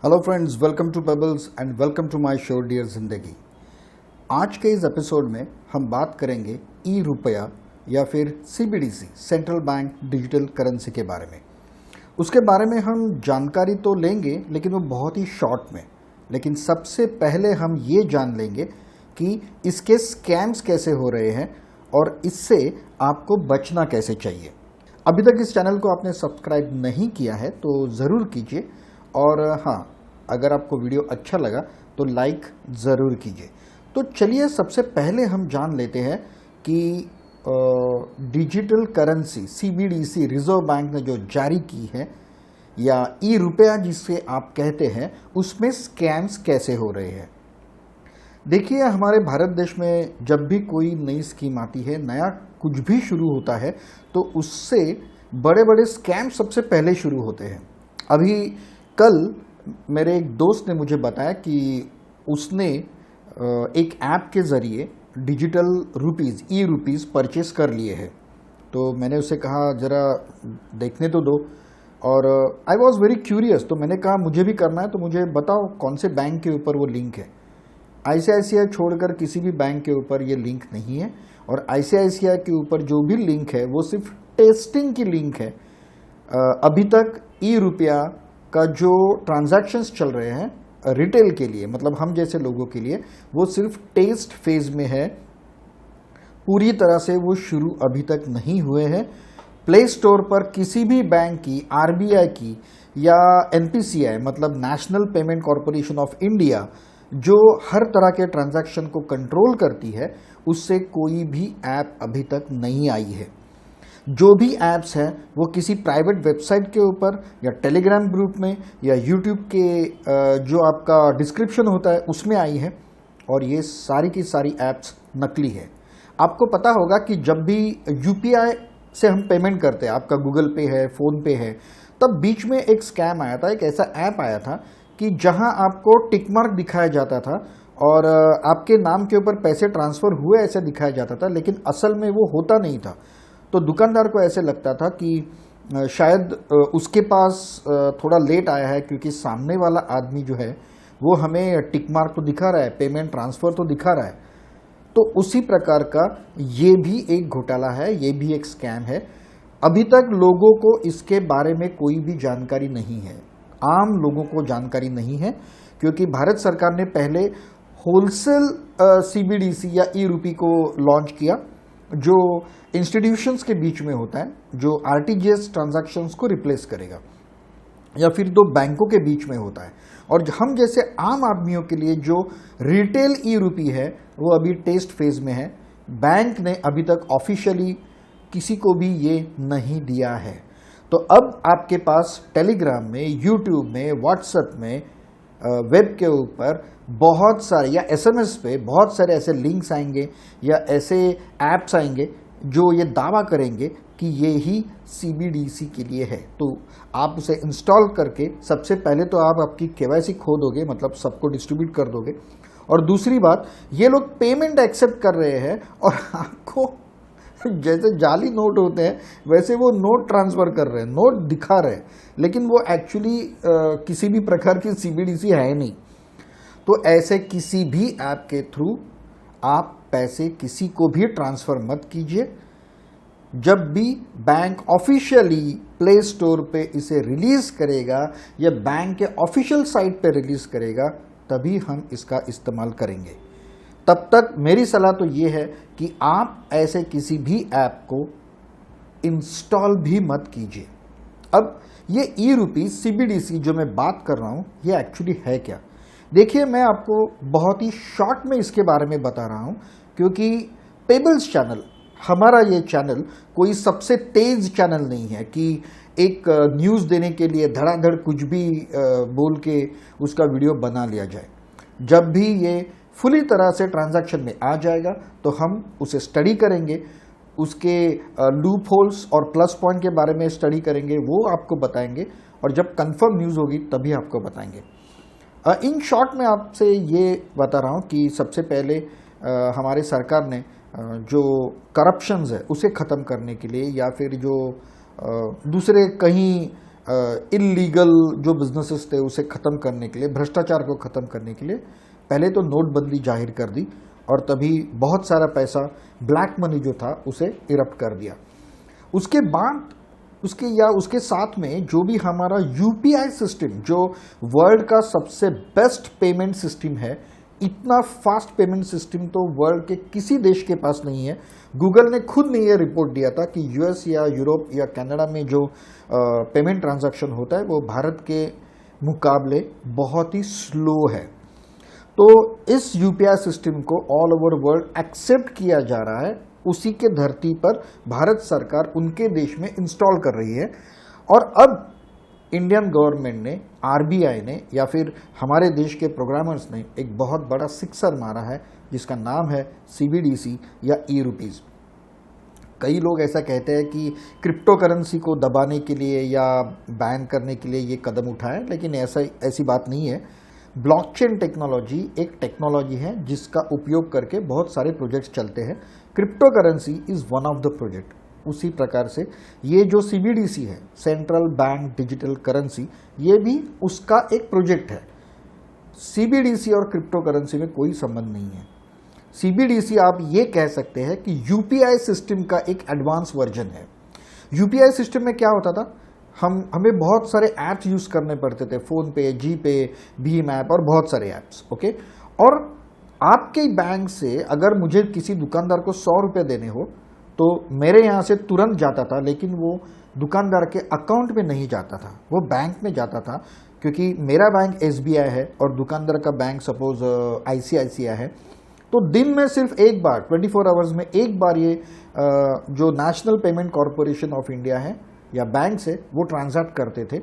Hello friends, welcome to Pebbles and welcome to my show dear Zindagi. आज के इस episode में हम बात करेंगे ई रुपया या फिर CBDC central bank digital currency के बारे में। उसके बारे में हम जानकारी तो लेंगे लेकिन वो बहुत ही शॉर्ट में। लेकिन सबसे पहले हम ये जान लेंगे कि इसके स्कैम्स कैसे हो रहे हैं और इससे आपको बचना कैसे चाहिए। अभी तक इस चैनल को आपने सब्सक्राइब नहीं किया है तो ज़रूर कीजिए और हाँ, अगर आपको वीडियो अच्छा लगा तो लाइक ज़रूर कीजिए। तो चलिए सबसे पहले हम जान लेते हैं कि digital currency CBDC reserve bank ने जो जारी की है या ई रुपया जिसे आप कहते हैं, उसमें स्कैम्स कैसे हो रहे हैं। देखिए, हमारे भारत देश में जब भी कोई नई स्कीम आती है, नया कुछ भी शुरू होता है तो उससे बड़े बड़े स्कैम सबसे पहले शुरू होते हैं। अभी कल मेरे एक दोस्त ने मुझे बताया कि उसने एक ऐप के ज़रिए डिजिटल रुपीज़ ई रुपीज़ परचेस कर लिए हैं। तो मैंने उसे कहा ज़रा देखने तो दो, और आई वॉज वेरी क्यूरियस। तो मैंने कहा मुझे भी करना है, तो मुझे बताओ कौन से बैंक के ऊपर वो लिंक है। आईसीआईसीआई छोड़कर किसी भी बैंक के ऊपर ये लिंक नहीं है, और आईसीआईसीआई के ऊपर जो भी लिंक है वो सिर्फ टेस्टिंग की लिंक है। अभी तक ई रुपया का जो ट्रांजैक्शंस चल रहे हैं रिटेल के लिए, मतलब हम जैसे लोगों के लिए, वो सिर्फ टेस्ट फेज में है। पूरी तरह से वो शुरू अभी तक नहीं हुए हैं। प्ले स्टोर पर किसी भी बैंक की, आरबीआई की या एनपीसीआई मतलब national payment corporation of India, जो हर तरह के ट्रांजैक्शन को कंट्रोल करती है, उससे कोई भी ऐप अभी तक नहीं आई है। जो भी ऐप्स हैं वो किसी प्राइवेट वेबसाइट के ऊपर या टेलीग्राम ग्रुप में या यूट्यूब के जो आपका डिस्क्रिप्शन होता है उसमें आई है, और ये सारी की सारी ऐप्स नकली है। आपको पता होगा कि जब भी यूपीआई से हम पेमेंट करते हैं, आपका गूगल पे है, फ़ोन पे है, तब बीच में एक स्कैम आया था, एक ऐसा ऐप आया था कि जहां आपको टिक मार्क दिखाया जाता था और आपके नाम के ऊपर पैसे ट्रांसफ़र हुए ऐसे दिखाया जाता था, लेकिन असल में वो होता नहीं था। तो दुकानदार को ऐसे लगता था कि शायद उसके पास थोड़ा लेट आया है, क्योंकि सामने वाला आदमी जो है वो हमें टिक मार्क तो दिखा रहा है, पेमेंट ट्रांसफ़र तो दिखा रहा है। तो उसी प्रकार का ये भी एक घोटाला है, ये भी एक स्कैम है। अभी तक लोगों को इसके बारे में कोई भी जानकारी नहीं है, आम लोगों को जानकारी नहीं है, क्योंकि भारत सरकार ने पहले होलसेल सीबीडीसी या ई रुपी को लॉन्च किया, जो इंस्टीट्यूशंस के बीच में होता है, जो आरटीजीएस ट्रांजैक्शंस को रिप्लेस करेगा, या फिर दो बैंकों के बीच में होता है। और हम जैसे आम आदमियों के लिए जो रिटेल ई रुपी है वो अभी टेस्ट फेज में है। बैंक ने अभी तक ऑफिशियली किसी को भी ये नहीं दिया है। तो अब आपके पास टेलीग्राम में, यूट्यूब में, व्हाट्सएप में, वेब के ऊपर बहुत सारे, या एसएमएस पे बहुत सारे ऐसे लिंक्स आएंगे या ऐसे ऐप्स आएंगे जो ये दावा करेंगे कि ये ही सीबीडीसी के लिए है। तो आप उसे इंस्टॉल करके सबसे पहले तो आप आपकी केवाईसी खो दोगे, मतलब सबको डिस्ट्रीब्यूट कर दोगे, और दूसरी बात, ये लोग पेमेंट एक्सेप्ट कर रहे हैं और आपको जैसे जाली नोट होते हैं वैसे वो नोट ट्रांसफ़र कर रहे हैं, नोट दिखा रहे हैं, लेकिन वो एक्चुअली किसी भी प्रकार की सीबीडीसी है नहीं। तो ऐसे किसी भी ऐप के थ्रू आप पैसे किसी को भी ट्रांसफ़र मत कीजिए। जब भी बैंक ऑफिशियली प्ले स्टोर पे इसे रिलीज़ करेगा या बैंक के ऑफिशियल साइट पे रिलीज़ करेगा, तभी हम इसका इस्तेमाल करेंगे। तब तक मेरी सलाह तो ये है कि आप ऐसे किसी भी ऐप को इंस्टॉल भी मत कीजिए। अब ये ई रुपी सीबीडीसी जो मैं बात कर रहा हूँ, ये एक्चुअली है क्या? देखिए, मैं आपको बहुत ही शॉर्ट में इसके बारे में बता रहा हूँ, क्योंकि पेबल्स चैनल, हमारा ये चैनल कोई सबसे तेज चैनल नहीं है कि एक न्यूज़ देने के लिए धड़ाधड़ कुछ भी बोल के उसका वीडियो बना लिया जाए। जब भी ये फुली तरह से ट्रांजैक्शन में आ जाएगा तो हम उसे स्टडी करेंगे, उसके लूप होल्स और प्लस पॉइंट के बारे में स्टडी करेंगे, वो आपको बताएंगे, और जब कंफर्म न्यूज़ होगी तभी आपको बताएंगे। इन शॉर्ट में आपसे ये बता रहा हूँ कि सबसे पहले हमारी सरकार ने जो करप्शंस है उसे ख़त्म करने के लिए, या फिर जो दूसरे कहीं इलीगल जो बिजनेसेस थे उसे ख़त्म करने के लिए, भ्रष्टाचार को ख़त्म करने के लिए पहले तो नोटबंदी जाहिर कर दी और तभी बहुत सारा पैसा, ब्लैक मनी जो था, उसे इरप्ट कर दिया। उसके बाद उसके साथ में जो भी हमारा यूपीआई सिस्टम, जो वर्ल्ड का सबसे बेस्ट पेमेंट सिस्टम है, इतना फास्ट पेमेंट सिस्टम तो वर्ल्ड के किसी देश के पास नहीं है। गूगल ने खुद ने ये रिपोर्ट दिया था कि यूएस या यूरोप या कनाडा में जो पेमेंट ट्रांजैक्शन होता है वो भारत के मुकाबले बहुत ही स्लो है। तो इस यूपीआई सिस्टम को ऑल ओवर वर्ल्ड एक्सेप्ट किया जा रहा है, उसी के धरती पर भारत सरकार उनके देश में इंस्टॉल कर रही है। और अब इंडियन गवर्नमेंट ने, आरबीआई ने या फिर हमारे देश के प्रोग्रामर्स ने एक बहुत बड़ा सिक्सर मारा है जिसका नाम है सीबीडीसी या ई रुपीज़। कई लोग ऐसा कहते हैं कि क्रिप्टो करेंसी को दबाने के लिए या बैन करने के लिए ये कदम उठाए, लेकिन ऐसी बात नहीं है। ब्लॉकचेन टेक्नोलॉजी एक टेक्नोलॉजी है जिसका उपयोग करके बहुत सारे प्रोजेक्ट्स चलते हैं। Crypto currency is one of the project. उसी प्रकार से ये जो सीबीडीसी है, सेंट्रल बैंक डिजिटल करेंसी, ये भी उसका एक प्रोजेक्ट है। सीबीडीसी और क्रिप्टो करेंसी में कोई संबंध नहीं है। सीबीडीसी आप ये कह सकते हैं कि यूपीआई सिस्टम का एक एडवांस वर्जन है। यूपीआई सिस्टम में क्या होता था, हमें बहुत सारे ऐप्स यूज करने पड़ते थे, फोन पे, जी पे, भीम ऐप और बहुत सारे ऐप्स, ओके। और आपके बैंक से अगर मुझे किसी दुकानदार को 100 रुपये देने हो तो मेरे यहाँ से तुरंत जाता था, लेकिन वो दुकानदार के अकाउंट में नहीं जाता था, वो बैंक में जाता था। क्योंकि मेरा बैंक एसबीआई है और दुकानदार का बैंक सपोज आईसीआईसीआई है, तो दिन में सिर्फ एक बार, 24 आवर्स में एक बार ये जो national payment corporation of India है या बैंक से वो ट्रांजैक्ट करते थे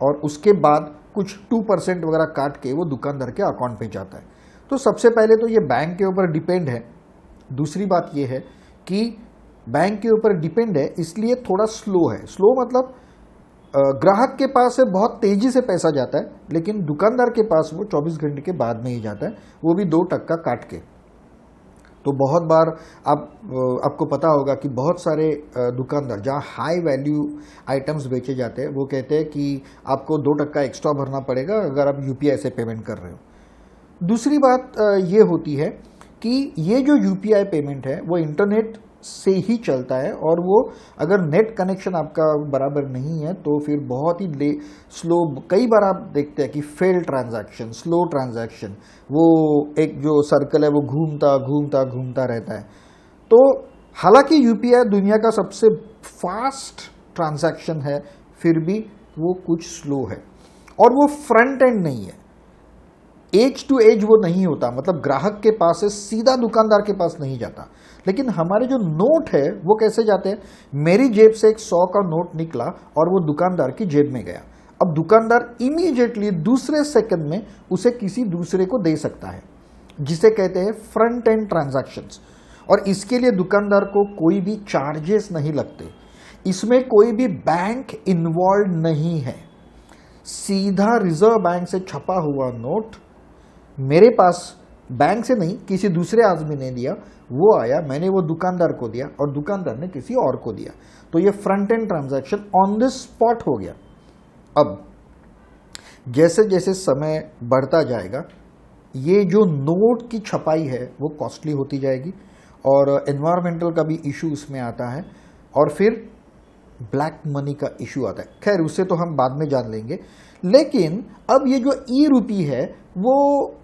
और उसके बाद कुछ 2% वगैरह काट के वो दुकानदार के अकाउंट पे जाता है। तो सबसे पहले तो ये बैंक के ऊपर डिपेंड है। दूसरी बात ये है कि बैंक के ऊपर डिपेंड है इसलिए थोड़ा स्लो है। स्लो मतलब ग्राहक के पास से बहुत तेजी से पैसा जाता है, लेकिन दुकानदार के पास वो 24 घंटे के बाद में ही जाता है, वो भी 2% काट के। तो बहुत बार आपको पता होगा कि बहुत सारे दुकानदार जहाँ हाई वैल्यू आइटम्स बेचे जाते हैं वो कहते हैं कि आपको 2% एक्स्ट्रा भरना पड़ेगा अगर आप यूपीआई से पेमेंट कर रहे हो। दूसरी बात ये होती है कि ये जो यूपीआई पेमेंट है वो इंटरनेट से ही चलता है, और वो अगर नेट कनेक्शन आपका बराबर नहीं है तो फिर बहुत ही स्लो, कई बार आप देखते हैं कि फेल ट्रांजैक्शन, स्लो ट्रांजैक्शन, वो एक जो सर्कल है वो घूमता रहता है। तो हालांकि यूपीआई दुनिया का सबसे फास्ट ट्रांजैक्शन है, फिर भी वो कुछ स्लो है और वो फ्रंट एंड नहीं है, एज टू एज वो नहीं होता, मतलब ग्राहक के पास से सीधा दुकानदार के पास नहीं जाता। लेकिन हमारे जो नोट है वो कैसे जाते हैं, मेरी जेब से एक 100 का नोट निकला और वो दुकानदार की जेब में गया। अब दुकानदार इमीडिएटली दूसरे सेकंड में उसे किसी दूसरे को दे सकता है, जिसे कहते हैं फ्रंट एंड ट्रांजैक्शंस। और इसके लिए दुकानदार को कोई भी चार्जेस नहीं लगते, इसमें कोई भी बैंक इन्वॉल्व नहीं है। सीधा रिजर्व बैंक से छपा हुआ नोट मेरे पास बैंक से नहीं, किसी दूसरे आदमी ने दिया, वो आया, मैंने वो दुकानदार को दिया और दुकानदार ने किसी और को दिया। तो ये front end transaction on the spot हो गया। अब जैसे जैसे समय बढ़ता जाएगा ये जो नोट की छपाई है वो कॉस्टली होती जाएगी और एनवायरमेंटल का भी इशू उसमें आता है, और फिर ब्लैक मनी का इशू आता है। खैर उससे तो हम बाद में जान लेंगे। लेकिन अब ये जो ई रुपी है वो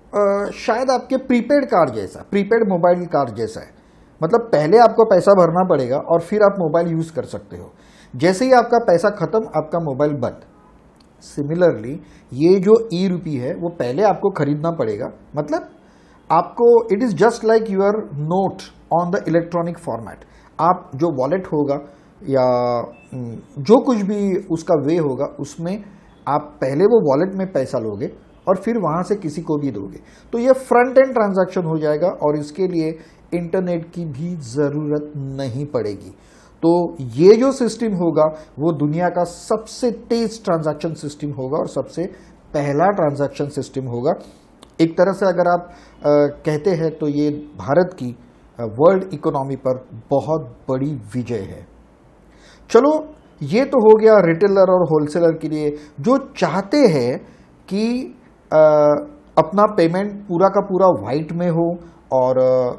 शायद आपके प्रीपेड कार्ड जैसा, प्रीपेड मोबाइल कार्ड जैसा है। मतलब पहले आपको पैसा भरना पड़ेगा और फिर आप मोबाइल यूज कर सकते हो, जैसे ही आपका पैसा खत्म आपका मोबाइल बंद। सिमिलरली ये जो ई रुपी है वो पहले आपको खरीदना पड़ेगा, मतलब आपको, it is just like your note on the electronic format. आप जो वॉलेट होगा या जो कुछ भी उसका वे होगा उसमें आप पहले वो वॉलेट में पैसा लोगे और फिर वहां से किसी को भी दोगे। तो ये फ्रंट एंड ट्रांजैक्शन हो जाएगा और इसके लिए इंटरनेट की भी जरूरत नहीं पड़ेगी। तो ये जो सिस्टम होगा वो दुनिया का सबसे तेज ट्रांजैक्शन सिस्टम होगा और सबसे पहला ट्रांजैक्शन सिस्टम होगा। एक तरह से अगर आप कहते हैं तो ये भारत की वर्ल्ड इकोनॉमी पर बहुत बड़ी विजय है। चलो ये तो हो गया रिटेलर और होलसेलर के लिए जो चाहते हैं कि अपना पेमेंट पूरा का पूरा वाइट में हो और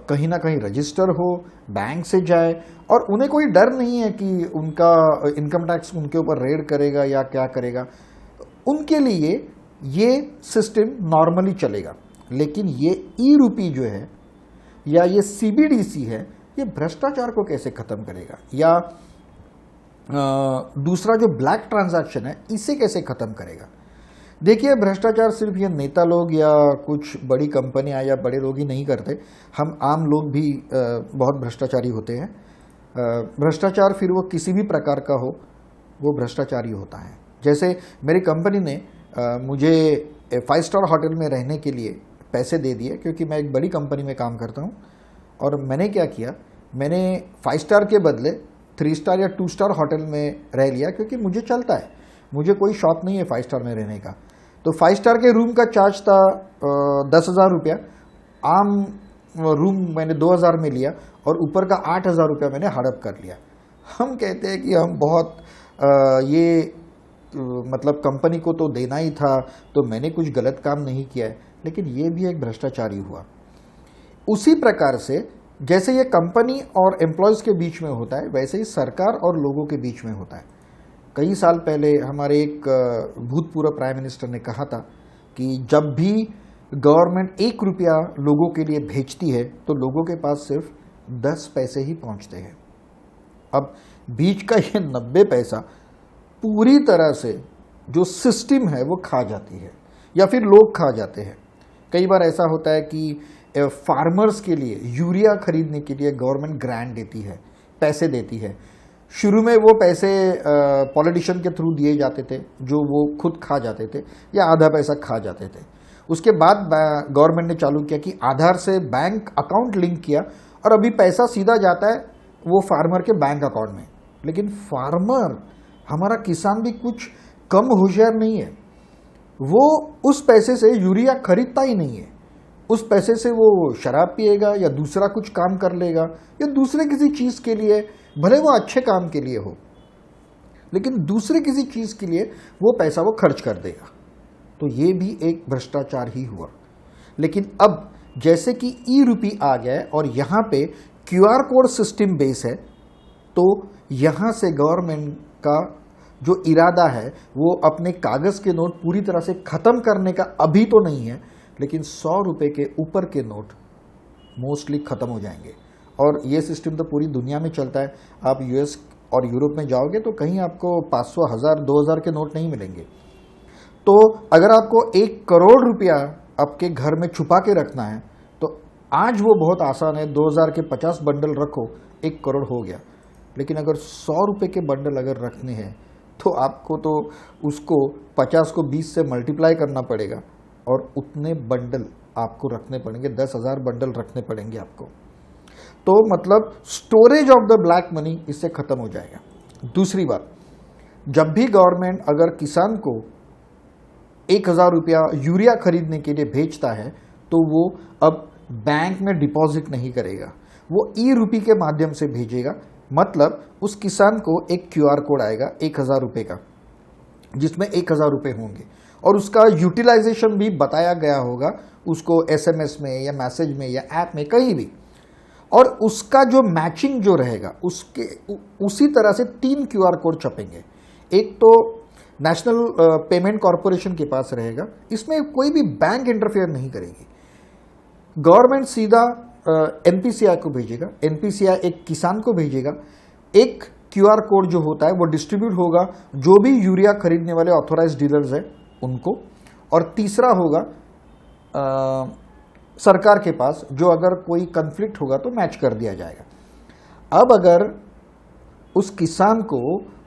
कहीं ना कहीं रजिस्टर हो, बैंक से जाए, और उन्हें कोई डर नहीं है कि उनका इनकम टैक्स उनके ऊपर रेड करेगा या क्या करेगा। उनके लिए ये सिस्टम नॉर्मली चलेगा। लेकिन ये ई रूपी जो है या ये सीबीडीसी है, ये भ्रष्टाचार को कैसे खत्म करेगा, या दूसरा जो ब्लैक ट्रांजैक्शन है इसे कैसे खत्म करेगा। देखिए, भ्रष्टाचार सिर्फ ये नेता लोग या कुछ बड़ी कंपनियां या बड़े लोग ही नहीं करते, हम आम लोग भी बहुत भ्रष्टाचारी होते हैं। भ्रष्टाचार फिर वो किसी भी प्रकार का हो, वो भ्रष्टाचारी होता है। जैसे मेरी कंपनी ने मुझे 5 स्टार होटल में रहने के लिए पैसे दे दिए, क्योंकि मैं एक बड़ी कंपनी में काम करता हूँ। और मैंने क्या किया, मैंने 5 स्टार के बदले 3 स्टार या 2 स्टार होटल में रह लिया, क्योंकि मुझे चलता है, मुझे कोई शौक नहीं है 5 स्टार में रहने का। तो 5 स्टार के रूम का चार्ज था 10,000 रुपया, आम रूम मैंने 2,000 में लिया और ऊपर का 8,000 रुपया मैंने हड़प कर लिया। हम कहते हैं कि हम बहुत मतलब कंपनी को तो देना ही था, तो मैंने कुछ गलत काम नहीं किया है, लेकिन ये भी एक भ्रष्टाचारी हुआ। उसी प्रकार से जैसे ये कंपनी और एम्प्लॉयज़ के बीच में होता है, वैसे ही सरकार और लोगों के बीच में होता है। कई साल पहले हमारे एक भूतपूर्व प्राइम मिनिस्टर ने कहा था कि जब भी गवर्नमेंट 1 रुपया लोगों के लिए भेजती है तो लोगों के पास सिर्फ 10 पैसे ही पहुंचते हैं। अब बीच का ये 90 पैसा पूरी तरह से जो सिस्टम है वो खा जाती है, या फिर लोग खा जाते हैं। कई बार ऐसा होता है कि फार्मर्स के लिए यूरिया खरीदने के लिए गवर्नमेंट ग्रांट देती है, पैसे देती है। शुरू में वो पैसे पॉलिटिशियन के थ्रू दिए जाते थे, जो वो खुद खा जाते थे या आधा पैसा खा जाते थे। उसके बाद गवर्नमेंट ने चालू किया कि आधार से बैंक अकाउंट लिंक किया, और अभी पैसा सीधा जाता है वो फार्मर के बैंक अकाउंट में। लेकिन फार्मर, हमारा किसान भी कुछ कम होशियार नहीं है, वो उस पैसे से यूरिया खरीदता ही नहीं है। उस पैसे से वो शराब पिएगा या दूसरा कुछ काम कर लेगा, या दूसरे किसी चीज़ के लिए, भले वो अच्छे काम के लिए हो, लेकिन दूसरे किसी चीज़ के लिए वो पैसा वो खर्च कर देगा। तो ये भी एक भ्रष्टाचार ही हुआ। लेकिन अब जैसे कि ई रूपी आ गया है और यहाँ पे क्यूआर कोड सिस्टम बेस है, तो यहाँ से गवर्नमेंट का जो इरादा है वो अपने कागज़ के नोट पूरी तरह से ख़त्म करने का अभी तो नहीं है, लेकिन 100 रुपये के ऊपर के नोट मोस्टली ख़त्म हो जाएंगे। और ये सिस्टम तो पूरी दुनिया में चलता है। आप यूएस और यूरोप में जाओगे तो कहीं आपको 500, 1000, 2000 के नोट नहीं मिलेंगे। तो अगर आपको 1 करोड़ रुपया आपके घर में छुपा के रखना है तो आज वो बहुत आसान है, 2000 के 50 बंडल रखो, 1 करोड़ हो गया। लेकिन अगर 100 रुपये के बंडल अगर रखने हैं तो आपको तो उसको 50 को 20 से मल्टीप्लाई करना पड़ेगा, और उतने बंडल आपको रखने पड़ेंगे, 10,000 बंडल रखने पड़ेंगे आपको। तो मतलब storage of the black money इससे खत्म हो जाएगा। दूसरी बात, जब भी गवर्नमेंट अगर किसान को 1,000 रुपया यूरिया खरीदने के लिए भेजता है तो वो अब बैंक में डिपॉजिट नहीं करेगा, वो ई रूपी के माध्यम से भेजेगा। मतलब उस किसान को एक क्यूआर कोड आएगा 1,000 रुपये का, जिसमें 1,000 रुपये होंगे, और उसका यूटिलाइजेशन भी बताया गया होगा उसको एसएमएस में या मैसेज में या ऐप में कहीं भी। और उसका जो मैचिंग जो रहेगा उसके उसी तरह से 3 क्यूआर कोड छपेंगे। एक तो नेशनल पेमेंट कॉरपोरेशन के पास रहेगा, इसमें कोई भी बैंक इंटरफेयर नहीं करेगी। गवर्नमेंट सीधा एनपीसीआई को भेजेगा, एनपीसीआई एक किसान को भेजेगा। एक क्यूआर कोड जो होता है वो डिस्ट्रीब्यूट होगा जो भी यूरिया खरीदने वाले ऑथोराइज्ड डीलर्स हैं उनको, और तीसरा होगा सरकार के पास, जो अगर कोई कन्फ्लिक्ट होगा तो मैच कर दिया जाएगा। अब अगर उस किसान को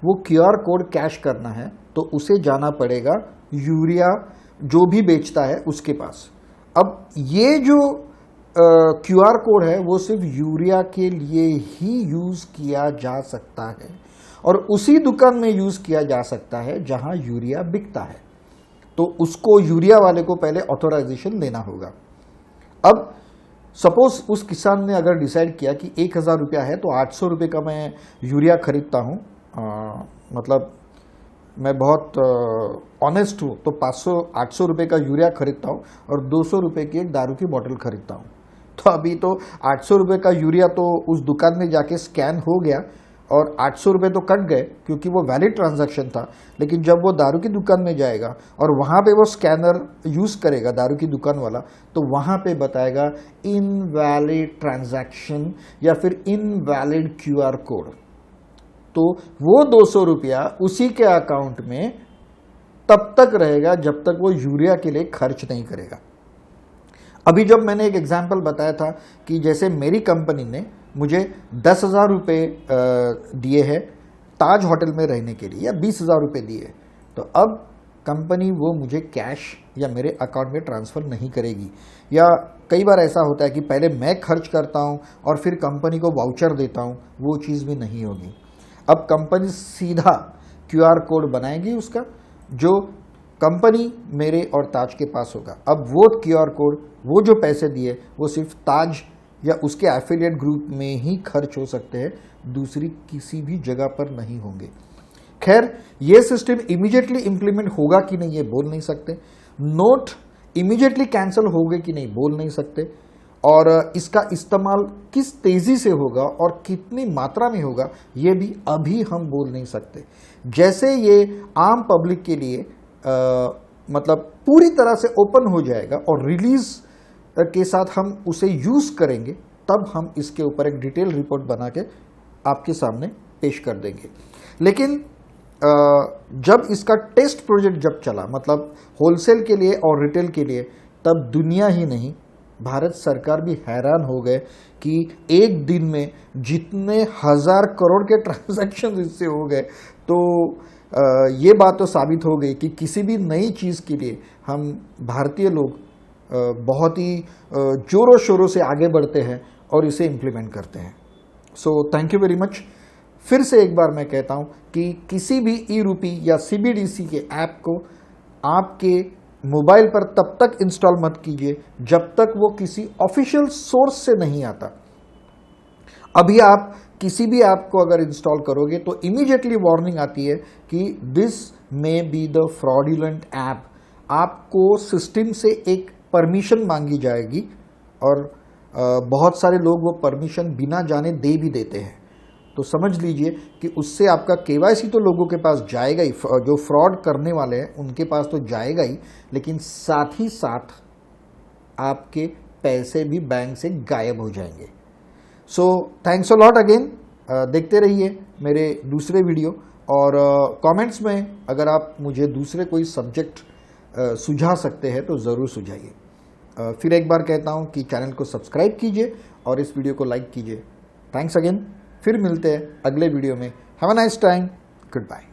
वो क्यूआर कोड कैश करना है तो उसे जाना पड़ेगा यूरिया जो भी बेचता है उसके पास। अब ये जो क्यूआर कोड है वो सिर्फ यूरिया के लिए ही यूज़ किया जा सकता है, और उसी दुकान में यूज़ किया जा सकता है जहां यूरिया बिकता है। तो उसको यूरिया वाले को पहले ऑथोराइजेशन लेना होगा। अब सपोज उस किसान ने अगर डिसाइड किया कि 1,000 रुपया है तो 800 रुपये का मैं यूरिया खरीदता हूँ मतलब मैं बहुत ऑनेस्ट हूँ तो 500-800 रुपये का यूरिया खरीदता हूँ और 200 रुपये की एक दारू की बोतल खरीदता हूँ। तो अभी तो 800 रुपये का यूरिया तो उस दुकान में जाके स्कैन हो गया और 800 रुपये तो कट गए क्योंकि वो वैलिड ट्रांजैक्शन था। लेकिन जब वो दारू की दुकान में जाएगा और वहाँ पे वो स्कैनर यूज़ करेगा दारू की दुकान वाला, तो वहाँ पे बताएगा इनवैलिड ट्रांजैक्शन या फिर इनवैलिड QR कोड। तो वो 200 रुपया उसी के अकाउंट में तब तक रहेगा जब तक वो यूरिया के लिए खर्च नहीं करेगा। अभी जब मैंने एक एग्जाम्पल बताया था कि जैसे मेरी कंपनी ने मुझे 10,000 रुपये दिए हैं ताज होटल में रहने के लिए या 20,000 रुपये दिए, तो अब कंपनी वो मुझे कैश या मेरे अकाउंट में ट्रांसफ़र नहीं करेगी। या कई बार ऐसा होता है कि पहले मैं खर्च करता हूँ और फिर कंपनी को वाउचर देता हूँ, वो चीज़ भी नहीं होगी। अब कंपनी सीधा QR कोड बनाएगी उसका, जो कंपनी मेरे और ताज के पास होगा। अब वो QR कोड, वो जो पैसे दिए वो सिर्फ ताज या उसके एफिलिएट ग्रुप में ही खर्च हो सकते हैं, दूसरी किसी भी जगह पर नहीं होंगे। खैर, ये सिस्टम इमीडिएटली इंप्लीमेंट होगा कि नहीं ये बोल नहीं सकते, नोट इमीडिएटली कैंसिल होंगे कि नहीं बोल नहीं सकते, और इसका इस्तेमाल किस तेज़ी से होगा और कितनी मात्रा में होगा ये भी अभी हम बोल नहीं सकते। जैसे ये आम पब्लिक के लिए मतलब पूरी तरह से ओपन हो जाएगा और रिलीज़ के साथ हम उसे यूज़ करेंगे, तब हम इसके ऊपर एक डिटेल रिपोर्ट बना के आपके सामने पेश कर देंगे। लेकिन जब इसका टेस्ट प्रोजेक्ट जब चला, मतलब होलसेल के लिए और रिटेल के लिए, तब दुनिया ही नहीं भारत सरकार भी हैरान हो गए कि एक दिन में जितने 1000 करोड़ के ट्रांजैक्शन इससे हो गए। तो ये बात तो साबित हो गई कि किसी भी नई चीज़ के लिए हम भारतीय लोग बहुत ही जोरों शोरों से आगे बढ़ते हैं और इसे इम्प्लीमेंट करते हैं। So thank you very much. फिर से एक बार मैं कहता हूँ कि किसी भी ई-रूपी या CBDC के ऐप को आपके मोबाइल पर तब तक इंस्टॉल मत कीजिए जब तक वो किसी ऑफिशियल सोर्स से नहीं आता। अभी आप किसी भी ऐप को अगर इंस्टॉल करोगे तो इमीडिएटली वार्निंग आती है कि this may be the fraudulent app. आपको सिस्टम से एक परमिशन मांगी जाएगी और बहुत सारे लोग वो परमिशन बिना जाने दे भी देते हैं। तो समझ लीजिए कि उससे आपका KYC तो लोगों के पास जाएगा ही, जो फ्रॉड करने वाले हैं उनके पास तो जाएगा ही, लेकिन साथ ही साथ आपके पैसे भी बैंक से गायब हो जाएंगे। So thanks a lot again. देखते रहिए मेरे दूसरे वीडियो, और कमेंट्स में अगर आप मुझे दूसरे कोई सब्जेक्ट सुझा सकते हैं तो ज़रूर सुझाइए। फिर एक बार कहता हूँ कि चैनल को सब्सक्राइब कीजिए और इस वीडियो को लाइक कीजिए। Thanks again. फिर मिलते हैं अगले वीडियो में। Have a nice time. Good bye.